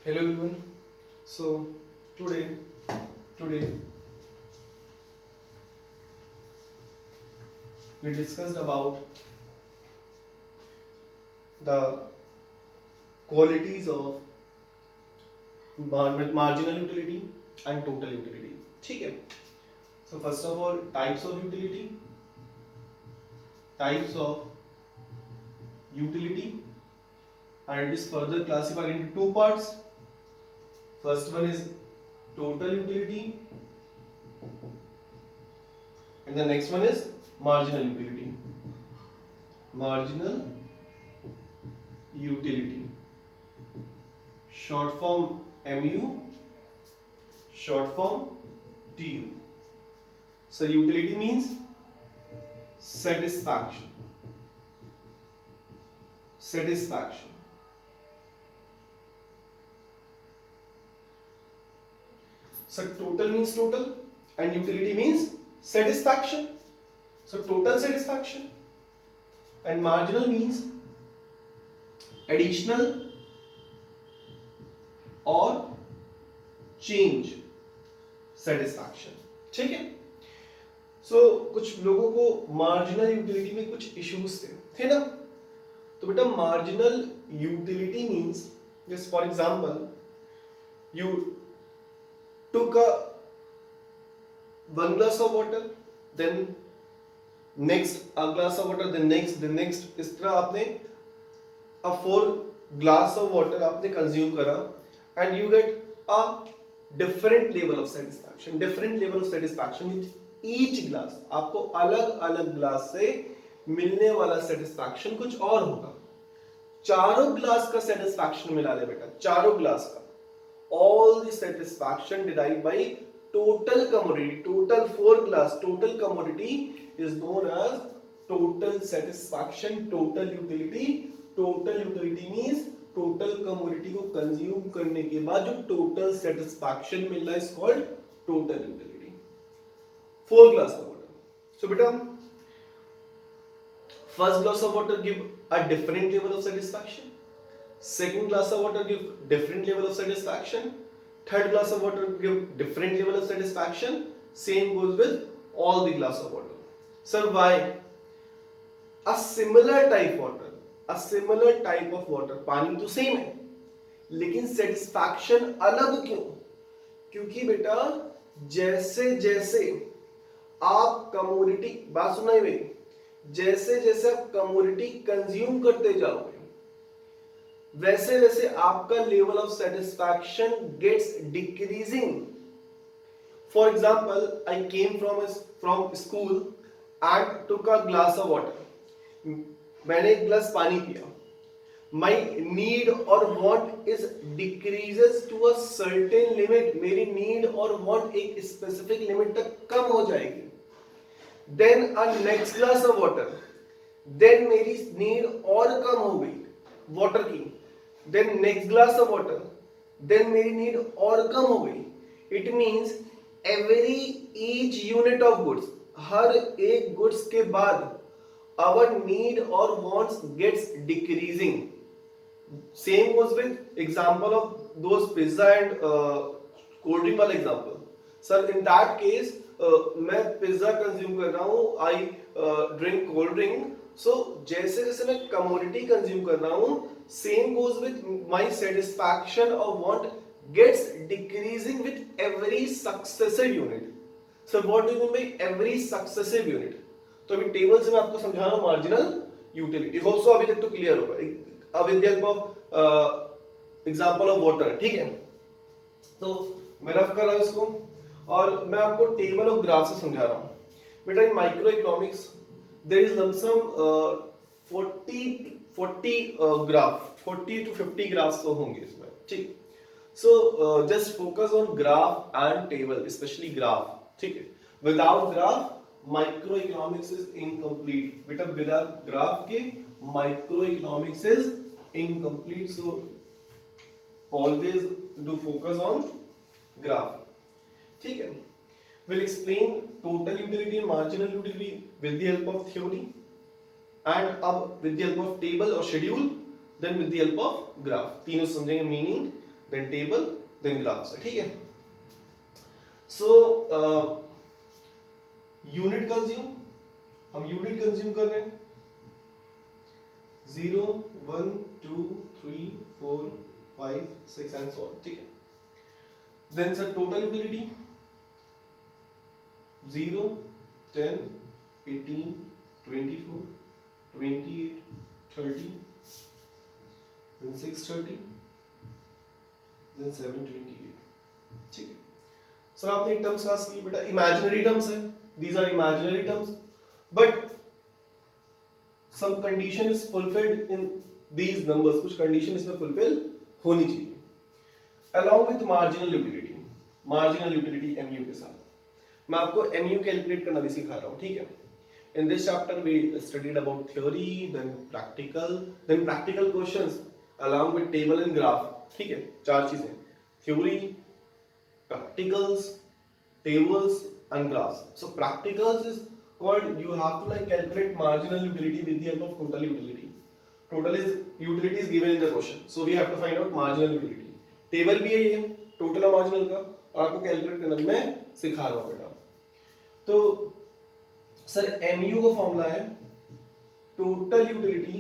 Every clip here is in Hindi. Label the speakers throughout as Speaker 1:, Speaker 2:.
Speaker 1: Hello everyone. So today we discussed about the qualities of marginal utility and total utility. ठीक है. So first of all, types of utility, and it is further classified into two parts. First one is total utility, and the next one is marginal utility. Marginal utility, short form MU, short form TU. So utility means satisfaction. Satisfaction. So total means total and utility means satisfaction. So total satisfaction, and marginal means additional और change satisfaction. ठीक है. So कुछ लोगों को मार्जिनल यूटिलिटी में कुछ इश्यूज थे ना. तो बेटा marginal utility means just for example you took a one glass of water, then next a glass of water, then next इस तरह आपने a 4 glass of water आपने consume करा, and you get a different level of satisfaction with each glass. आपको अलग अलग ग्लास से मिलने वाला सेटिस्फैक्शन कुछ और होगा. चारों ग्लास का सेटिस्फैक्शन मिला ले बेटा, चारों ग्लास का. All the satisfaction derived by total commodity, total 4 glass, total commodity is known as total satisfaction, total utility. Total utility means total commodity को consume करने के बाद जो total satisfaction मिल रहा है is called total utility. 4 glass of water. So बेटा first glass of water give a different level of satisfaction. Second glass of water give different level of satisfaction. Third glass of water give different level of satisfaction. Same goes with all the glass of water. Sir, why? A similar type of water, पानी तो सेम है, लेकिन सेटिस्फैक्शन अलग क्यों? क्योंकि बेटा जैसे जैसे आप कमोडिटी, बात सुनाई भाई, जैसे जैसे आप कमोडिटी कंज्यूम करते जाओगे वैसे वैसे आपका level of satisfaction gets decreasing. For example I came from school and took a glass of water. मैंने एक ग्लास पानी पिया. माई नीड और want is decreases to a certain limit. मेरी नीड और वॉन्ट एक स्पेसिफिक लिमिट तक कम हो जाएगी. Then a next glass of water, then मेरी नीड और कम हो गई वाटर की. then next glass of water, then मेरी नीड और कम हो गई. it means each unit of goods, हर एक गुड्स के बाद our need or wants gets decreasing. same goes with example of those pizza and cold drink वाला example. sir in that case मैं पिज्जा कंज्यूम कर रहा हूँ, I drink cold drink. So जैसे जैसे मैं कमोडिटी कंज्यूम कर रहा हूँ, same goes with my satisfaction और want gets decreasing with every successive unit. So what do you mean by every successive unit? तो अभी टेबल से मैं आपको समझा रहा हूँ मार्जिनल यूटिलिटी. होप सो अभी तक तो क्लियर होगा. अब with the help of example of water. ठीक है, तो मैं रफ कर रहा हूँ इसको और मैं आपको टेबल ऑफ ग्राफ से समझा रहा हूँ. बेटा in micro economics there is lump sum 40 graph, 40 to 50 graphs तो होंगे इसमें. ठीक. So just focus on graph and table, specially graph. ठीक है, without graph micro economics is incomplete. बेटा बिना ग्राफ के micro economics is incomplete. So always do focus on graph. ठीक है. We'll explain total utility and marginal utility with the help of theory, and अब with the help of table or schedule, then with the help of graph. तीनों समझेंगे meaning, then table, then graphs, ठीक है। सो यूनिट कंज्यूम, हम यूनिट कंज्यूम कर रहे हैं 0 1 2 3 4 5 6 एंड सो ऑन, ठीक है। Then sir total utility 0 10 18 24 28 30 then 630 then 728, ठीक है। सर आपने एक टर्म्स क्लास की बेटा, इमेजिनरी टर्म्स है, these are imaginary terms, but some condition is fulfilled in these numbers, कुछ condition इसमें fulfill होनी चाहिए along with marginal utility, marginal utility mu के साथ। मैं आपको mu कैलकुलेट करना भी सिखा रहा हूँ, ठीक है। In this chapter we studied about theory, then practical questions along with table and graph, ठीक है। चार चीजें, theory, practicals, tables and graphs. So practicals is called, you have to like calculate marginal utility with the help of total utility. Total is utility is given in the question, so we have to find out marginal utility. Table भी है ये total और marginal का, और आपको कैलकुलेट करना भी मैं सिखा रहा हूँ बेटा। तो सर mu का फॉर्मूला है total utility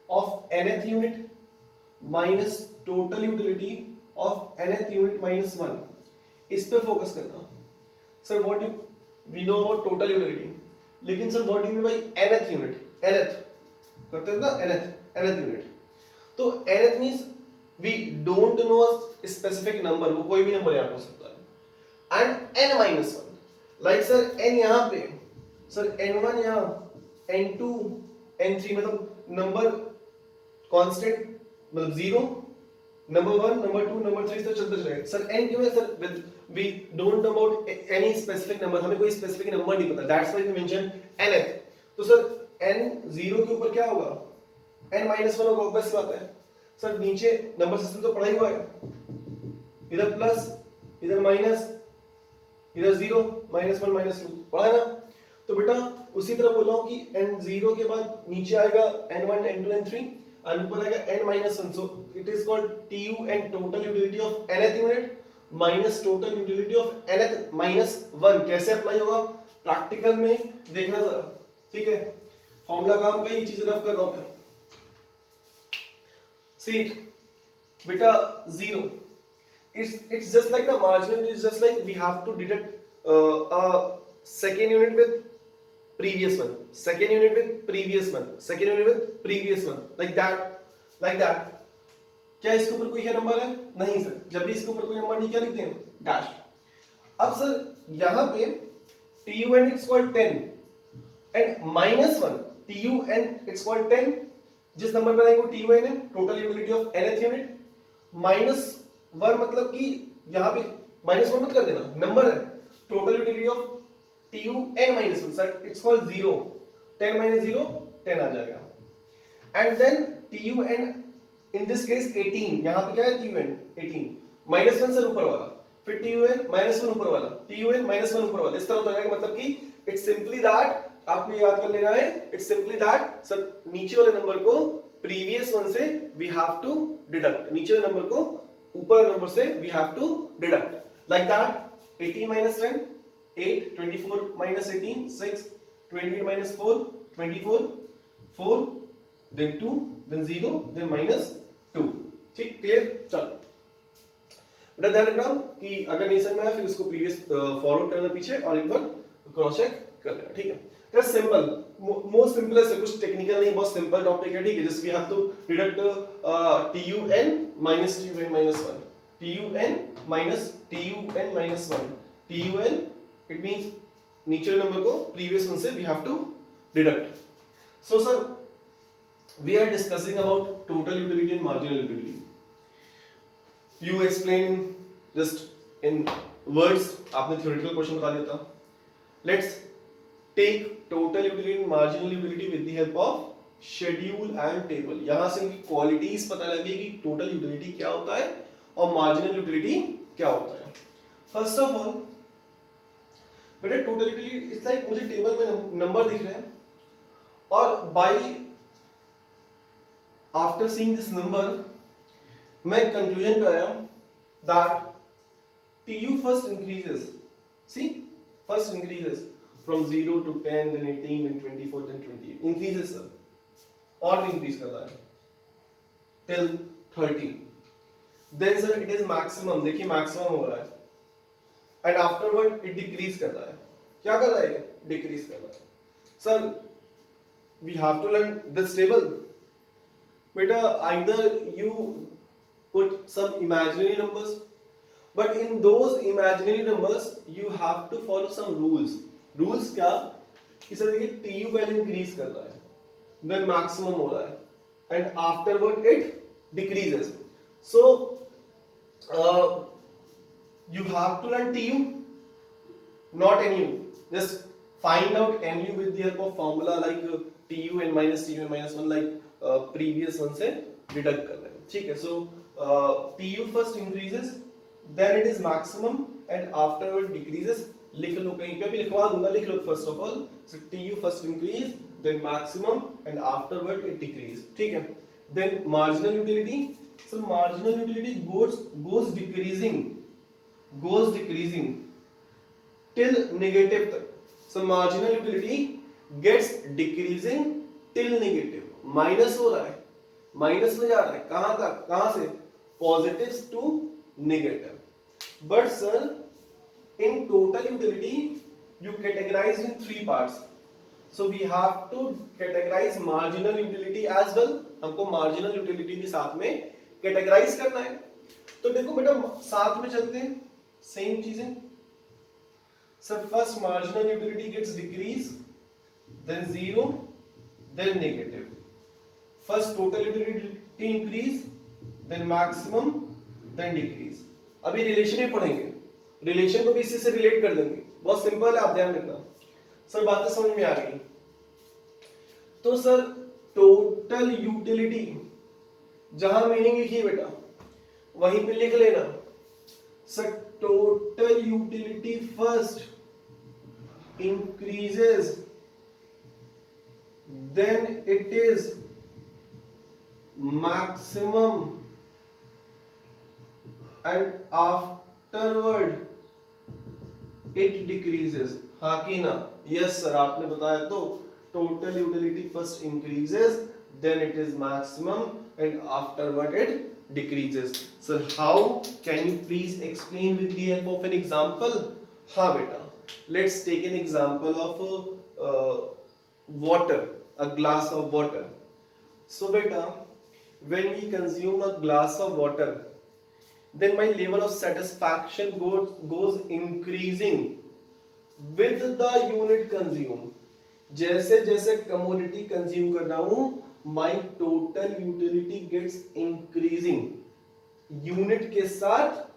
Speaker 1: of nth unit minus total utility of nth unit minus 1, इस पे फोकस करना। Sir what do we know about total utility, लेकिन sir what do mean by nth unit, nth करते हैं ना, nth यूनिट। तो nth means we don't know a specific number, वो कोई भी नंबर याद हो सकता है, and n minus 1, like sir n यहाँ पे, सर n1 यहाँ, n2 n3, मतलब नंबर कांस्टेंट, मतलब 0 नंबर 1 नंबर 2 नंबर 3 तो चलते जाएगा। सर n क्यों है sir, we don't know about any specific number, हमें कोई स्पेसिफिक नंबर नहीं पता, that's why we mention nth। तो सर n 0 के ऊपर क्या होगा, n minus 1 होगा, ऑब्वियस बात है। सर नीचे नंबर सिस्टम तो पढ़ा ही हुआ है, इधर प्लस इधर माइनस इधर 0 -1 -2 पढ़ा है ना। तो बेटा उसी तरह बोला हूं कि n0 के बाद नीचे आएगा n1 n2 n3 और ऊपर आएगा n minus 1, so it is called TU and total utility of nth unit minus total utility of nth minus 1। कैसे अप्लाई होगा प्रैक्टिकल में देखना जरा, ठीक है। फॉर्मूला काम का, ये चीज रफ कर रहा हूं मैं। See बेटा 0, it's just like the marginal, it's just like we have to deduct a second unit with previous one, second unit with previous one, second unit with previous one, like that। क्या इसके ऊपर कोई है नंबर है? नहीं सर। जब भी इसके ऊपर कोई नंबर नहीं, क्या लिखते हैं, डैश। अब सर यहाँ पे TUN it's called 10 and minus 1 TUN it's called 10, जिस नंबर पर आएंगे वो TUN है, total utility of nth unit, minus 1 मतलब कि यहाँ पे माइनस 1 मत कर देना, नंबर है, total utility of TUN minus 1, sir it's called 0, 10 minus 0 10 आ जाएगा। And then TUN in this case 18, यहाँ पे क्या है TUN 18 माइनस 1 सर ऊपर वाला, फिर TUN माइनस 1 ऊपर वाला, TUN माइनस 1 ऊपर वाला, इस तरह हो जाएगा। मतलब कि इट्स सिंपली दैट, आपको याद कर लेना है, इट्स सिंपली दैट सर नीचे वाले नंबर को प्रीवियस वन से वी हैव टू डिडक्ट, नीचे वाले नंबर को ऊपर वाले नंबर से we have to deduct, like that 18 minus 10 8, 24 minus 18 6, 28 minus 4 24, 4 then 2 then 0 then minus 2, ठीक, क्लियर। चलो बेटा ध्यान रखना कि अगर नहीं समझ में आया फिर उसको प्रीवियस फॉरवर्ड करना पीछे और एक बार क्रॉस चेक कर लेना, ठीक है। जस्ट सिंपल, मोस्ट सिंपलेस्ट है, कुछ टेक्निकल नहीं, बहुत सिंपल टॉपिक है, ठीक है। Just we have to deduct TUN minus TUN minus 1, TUN minus TUN minus 1, TUN it means नीचे नंबर को प्रीवियस वन से we have to deduct। So sir we are discussing about total utility and marginal utility, you explain just in words, आपने theoretical question बता दिया था। Let's take total utility and marginal utility with the help of schedule and table। यहां से इनकी क्वालिटीज पता लगेगी कि टोटल यूटिलिटी क्या होता है और मार्जिनल यूटिलिटी क्या होता है। फर्स्ट ऑफ ऑल बेटा टोटल यूटिलिटी इट्स लाइक, मुझे टेबल में नंबर दिख रहे हैं और by after seeing this number मैं कंक्लूजन पे आया that TU first increases. See, first increases from 0 to 10, then 18, then 24, then 28. Increases sir. और भी increase करता है till 30. Then sir it is maximum. देखिए maximum हो रहा है. And afterward it decrease कर रहा है. क्या कर रहा है? Decrease कर रहा है. Sir, we have to learn this table. Beta, either you put some imaginary numbers, but in those imaginary numbers you have to follow some rules. Rules क्या? कि सर देखिए TU पहले increase कर रहा है, then maximum हो रहा है, and afterward it decreases. So you have to learn TU, not NU. Just find out NU with the help of formula like TU n minus 1 like previous one से deduct कर रहे हैं. ठीक है. So TU first increases, then it is maximum and afterward decreases. लिख लो, कहीं पे भी लिखवा दूंगा, लिख लो first of all. So TU first increase, then maximum and afterward it decrease. ठीक है. Then marginal utility. So marginal utility goes decreasing till negative तक. So marginal utility gets decreasing till negative. Minus हो रहा है, माइनस में जा रहा है. कहां तक? कहां से? Positive to negative. But sir in total utility you categorize in three parts. So we have to categorize marginal utility as well. हमको marginal utility भी साथ में categorize करना है. तो देखो बेटा साथ में चलते हैं, सेम चीजें. So first marginal utility gets decrease, then 0, then negative. First total utility increase, then maximum, then decrease. अभी रिलेशन ही पढ़ेंगे, रिलेशन को भी इसी से रिलेट कर देंगे. बहुत सिंपल है, आप ध्यान रखना. सर बातें समझ में आ गई? तो सर टोटल यूटिलिटी जहां मीनिंग लिखी है बेटा वहीं पे लिख लेना. Sir total utility first increases, then it is maximum and afterward it decreases. हाँ कि ना? Yes sir, आपने बताया. तो total utility first increases, then it is maximum and afterward it decreases. Sir, how can you please explain with the help of an example? हाँ बेटा, let's take an example of water, a glass of water. So beta, when we consume a glass of water, then my level of satisfaction goes increasing with the unit consumed. जैसे जैसे commodity consume कर रहा हूँ, my total utility gets increasing. Unit के साथ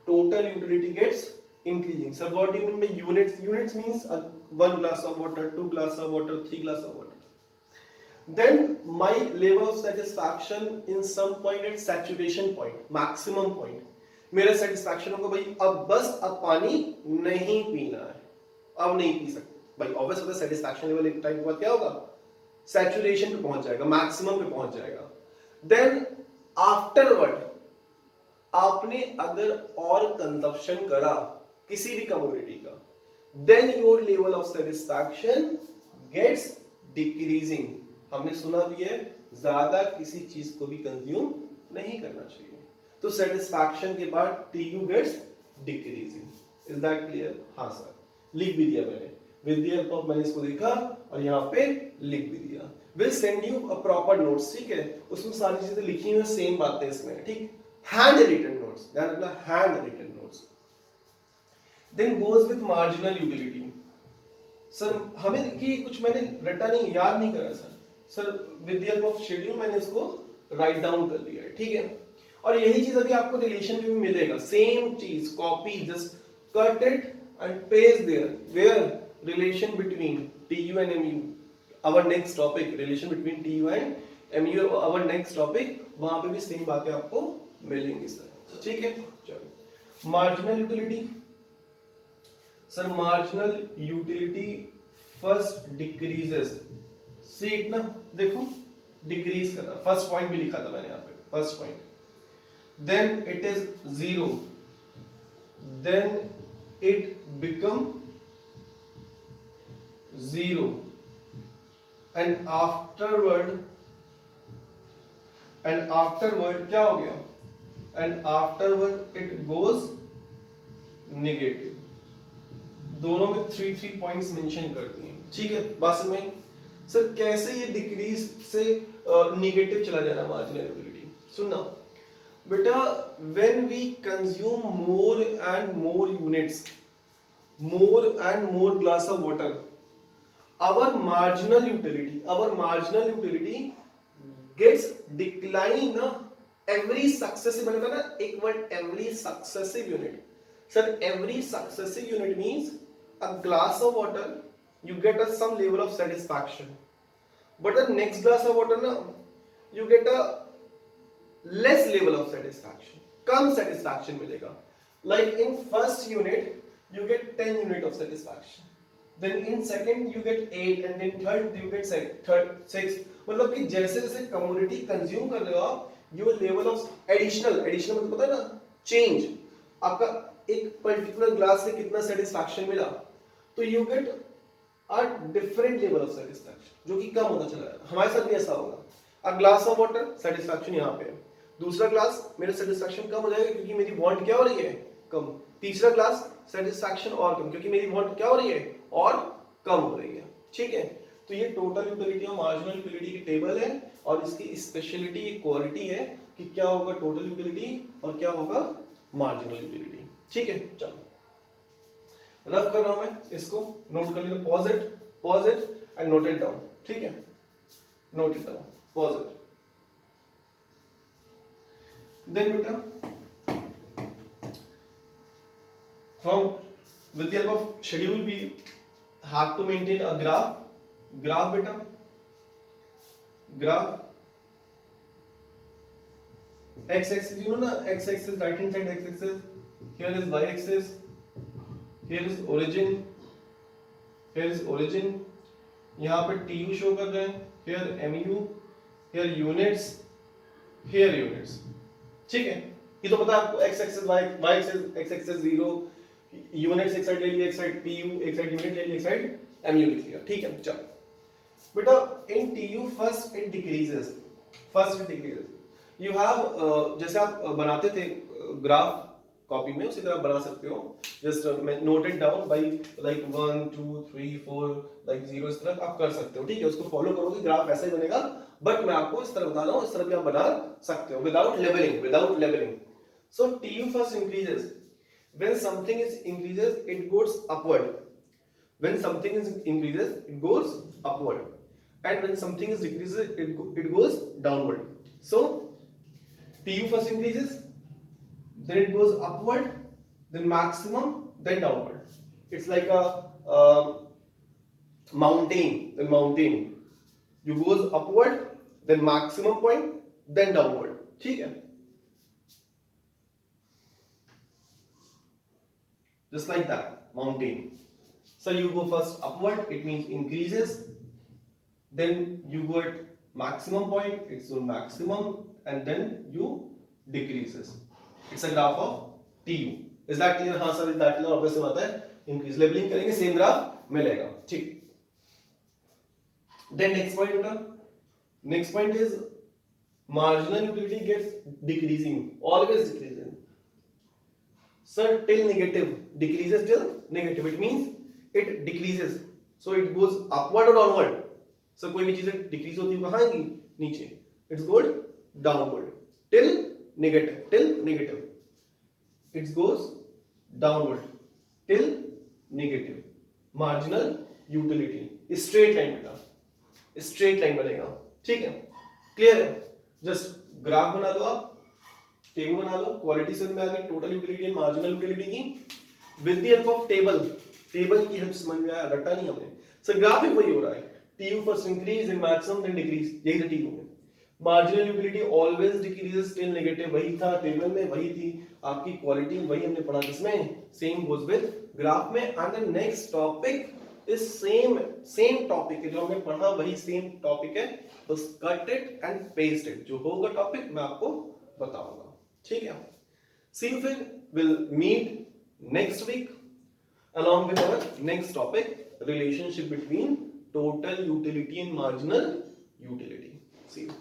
Speaker 1: total utility gets increasing. So what do you mean by units? Units means one glass of water, two glass of water, three glass of water. Then my level of satisfaction in some point at saturation point, maximum point. मेरा satisfaction होगा भाई अब बस अब पानी नहीं पीना है, अब नहीं पी सकते भाई. ऑब्वियस होता है satisfaction level एक टाइम के बाद क्या होगा? saturation पे पहुंच जाएगा, maximum पे पहुंच जाएगा. Then afterward आपने अगर और consumption करा किसी भी commodity का, then your level of satisfaction gets decreasing. हमने सुना भी है ज्यादा किसी चीज को भी कंज्यूम नहीं करना चाहिए. तो सेटिस्फैक्शन के बाद TU gets decreasing. Is that clear? हाँ सर, लिख भी दिया मैंने with the help of, मैंने इसको देखा और यहाँ पे लिख भी दिया. Will send you a proper notes. ठीक है, उसमें सारी चीजें लिखी हुई सेम बातें इसमें. ठीक, hand written notes, ध्यान रखना, hand written notes. Then goes with marginal utility. Sir हमें कि कुछ मैंने रटा नहीं, याद नहीं करा sir. Sir with the help of schedule मैंने इसको राइट डाउन कर लिया है. ठीक है, और यही चीज अभी आपको रिलेशन में भी मिलेगा. सेम चीज copy, just cut it and paste there where relation between TU and MU. Our next topic, relation between TU and MU, our next topic. वहां पे भी सेम बातें आपको मिलेंगी सर. ठीक है, चलो. Marginal utility. Sir marginal utility first decreases. See it ना, देखो डिक्रीज कर रहा. फर्स्ट पॉइंट भी लिखा था मैंने यहाँ पे, first point. then it is 0, then it become 0, and afterward क्या हो गया, and afterward it goes negative. दोनों में 3 पॉइंट्स मेंशन कर दिए, ठीक है। बस में सर कैसे ये डिक्रीज से नेगेटिव चला जा रहा है मार्जिनल यूटिलिटी, सुनना बेटा, when we consume more and more units, more and more glass of water, our marginal utility gets decline na every successive, मैंने बताया ना एक word every successive unit. Sir, every successive unit means a glass of water you get a some level of satisfaction, but the next glass of water na you get a less level of satisfaction, come satisfaction मिलेगा. Like in first unit you get 10 unit of satisfaction, then in second you get 8, and then third you get 6. मतलब कि जैसे जैसे कमोडिटी कंज्यूम कर रहे हो आप, योर लेवल ऑफ एडिशनल मतलब पता है ना, चेंज, आपका एक पर्टिकुलर ग्लास से कितना सेटिस्फैक्शन मिला, तो you get a different level of satisfaction जो कि कम होता चला जाएगा. हमारे साथ भी ऐसा होगा, अ ग्लास ऑफ वाटर सेटिस्फैक्शन यहाँ पे है, दूसरा ग्लास मेरा सेटिस्फैक्शन कम हो जाएगा क्योंकि मेरी बॉन्ड क्या हो रही है, कम. तीसरा ग्लास सेटिस्फैक्शन और कम क्योंकि मेरी बॉन्ड क्या हो रही है, और कम हो रही है. ठीक है, तो ये टोटल यूटिलिटी और मार्जिनल यूटिलिटी की टेबल है, और इसकी स्पेशलिटी एक क्वालिटी है कि क्या होगा टोटल यूटिलिटी और क्या होगा मार्जिनल यूटिलिटी. ठीक है, चलो रफ कर रहा हूं मैं, इसको नोट कर लीजिए, pause it and note it down. ठीक है, note it down, pause it. Then बेटा from with the help of schedule we have to maintain a graph beta, graph x axis, you know na, x axis right hand side x axis, here is y axis, here is origin, यहाँ पे tu शो कर रहे हैं, here mu, here units, here units. ठीक है, ये तो पता है आपको, x axis y axis, x axis 0, units एक साइड ले लिए, एक साइड टीयू, एक साइड यूनिट ले लिए, एक साइड एमयू लिख लिया. ठीक है, चलो बेटा, in TU first it decreases, you have जैसे आप बनाते थे ग्राफ कॉपी में, उसी तरह बना सकते हो. Just note it down by like 1 2 3 4 like 0, इस तरह आप कर सकते हो. ठीक है, उसको फॉलो करोगे ग्राफ ऐसा ही बनेगा, बट मैं आपको इस तरह बता रहा हूं, इस तरह भी आप बना सकते हो without levelling. So TU first increases. When something is increases, it goes upward. When something is increases, it goes upward. And when something is decreases, it goes downward. So, TU first increases, then it goes upward, then maximum, then downward. It's like a mountain. You goes upward, then maximum point, then downward. ठीक है? Just like that, mountain. So you go first upward, it means increases, then you go at maximum point, it's your maximum, and then you decreases. It's a graph of TU. Is that clear? हाँ sir, is that clear? obviously बात है, increase leveling करेंगे same graph मिलेगा. ठीक. Then next point बेटा, next point is marginal utility gets decreasing, always decreasing. Sir, till negative, decreases till negative. It means it decreases. So it goes upward or downward. So कोई भी चीज़ decrease होती है कहाँ आएगी? नीचे. It's goes downward till negative. It goes downward till negative. Marginal utility. Straight line बेटा. Straight line बनेगा. ठीक है? Clear है? Just ग्राफ बना दो आप. टेबल बना लो, क्वालिटी समझ में आ गई, total utility and marginal utility की with the help of table की हेल्प समझ में आया, रटा नहीं हमने. सर ग्राफ भी वही हो रहा है, TU first increase and maximum then decrease, यही था टीयू में. Marginal utility always decreases till negative, वही था टेबल में, वही थी आपकी क्वालिटी, वही हमने पढ़ा किसमें, सेम गोज विद ग्राफ में. And the next topic is same topic है जो हमने पढ़ा, वही सेम टॉपिक है, बस cut it and paste it. जो होगा टॉपिक मैं आपको बताऊंगा. ठीक है, सी यू, फिर will meet next week along with our next topic, relationship between total utility and marginal utility. See you.